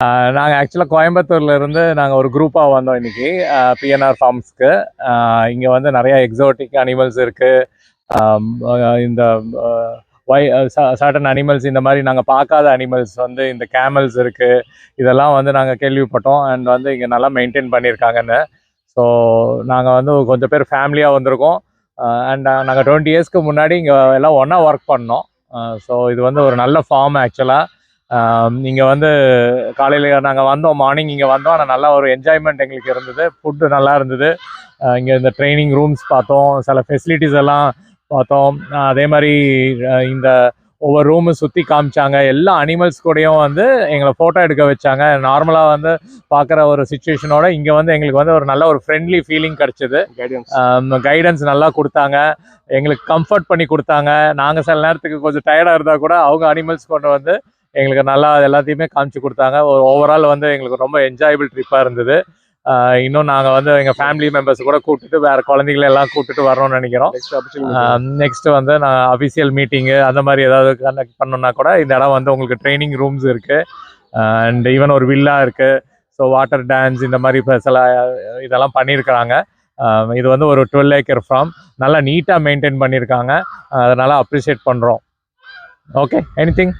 நாங்கள் ஆக்சுவலாக கோயம்புத்தூர்லேருந்து நாங்கள் ஒரு குரூப்பாக வந்தோம் இன்றைக்கி பிஎன்ஆர் ஃபார்ம்ஸ்க்கு. இங்கே வந்து நிறையா எக்ஸாட்டிக் அனிமல்ஸ் இருக்குது. இந்த சர்டன் அனிமல்ஸ், இந்த மாதிரி நாங்கள் பார்க்காத அனிமல்ஸ் வந்து இந்த கேமல்ஸ் இருக்குது. இதெல்லாம் வந்து நாங்கள் கேள்விப்பட்டோம். அண்ட் வந்து இங்கே நல்லா மெயின்டைன் பண்ணியிருக்காங்கன்னு. ஸோ நாங்கள் வந்து கொஞ்சம் பேர் ஃபேமிலியாக வந்திருக்கோம். அண்ட் நாங்கள் 20 இயர்ஸ்க்கு முன்னாடி இங்கே எல்லாம் ஒன்றா ஒர்க் பண்ணோம். ஸோ இது வந்து ஒரு நல்ல ஃபார்ம் ஆக்சுவலாக. இங்கே வந்து காலையில் நாங்கள் வந்தோம், மார்னிங் இங்கே வந்தோம். ஆனால் நல்லா ஒரு என்ஜாய்மெண்ட் எங்களுக்கு இருந்தது. ஃபுட்டு நல்லா இருந்தது. இங்கே இந்த ட்ரைனிங் ரூம்ஸ் பார்த்தோம், சில ஃபெசிலிட்டிஸ் எல்லாம் பார்த்தோம். அதே மாதிரி இந்த ஒவ்வொரு ரூமு சுற்றி காமிச்சாங்க. எல்லா அனிமல்ஸ் கூடயும் வந்து எங்களை ஃபோட்டோ எடுக்க வச்சாங்க. நார்மலாக வந்து பார்க்குற ஒரு சுச்சுவேஷனோட இங்கே வந்து எங்களுக்கு வந்து ஒரு நல்ல ஒரு ஃப்ரெண்ட்லி ஃபீலிங் கிடச்சிது. கைடன்ஸ் நல்லா கொடுத்தாங்க, எங்களுக்கு கம்ஃபர்ட் பண்ணி கொடுத்தாங்க. நாங்கள் சில நேரத்துக்கு கொஞ்சம் டயர்டாக இருந்தால் கூட அவங்க அனிமல்ஸ் கொண்டு வந்து எங்களுக்கு நல்லா எல்லாத்தையுமே காமிச்சு கொடுத்தாங்க. ஒரு ஓவரால் வந்து எங்களுக்கு ரொம்ப என்ஜாயபிள் ட்ரிப்பாக இருந்தது. இன்னும் நாங்கள் வந்து எங்கள் ஃபேமிலி மெம்பர்ஸ் கூட கூப்பிட்டுட்டு வேறு குழந்தைகளை எல்லாம் கூப்பிட்டுட்டு வரணும்னு நினைக்கிறோம். நெக்ஸ்ட் வந்து நான் அஃபிஷியல் மீட்டிங்கு அந்த மாதிரி ஏதாவது கண்டக்ட் பண்ணோன்னா கூட இந்த இடம் வந்து உங்களுக்கு ட்ரைனிங் ரூம்ஸ் இருக்குது. அண்ட் ஈவன் ஒரு வில்லா இருக்குது. ஸோ வாட்டர் டான்ஸ் இந்த மாதிரி இப்போ சில இதெல்லாம் பண்ணியிருக்கிறாங்க. இது வந்து ஒரு 12 ஏக்கர் ஃபார்ம், நல்லா நீட்டாக மெயின்டைன் பண்ணியிருக்காங்க. அதனால் அப்ரிஷியேட் பண்ணுறோம். Okay, anything?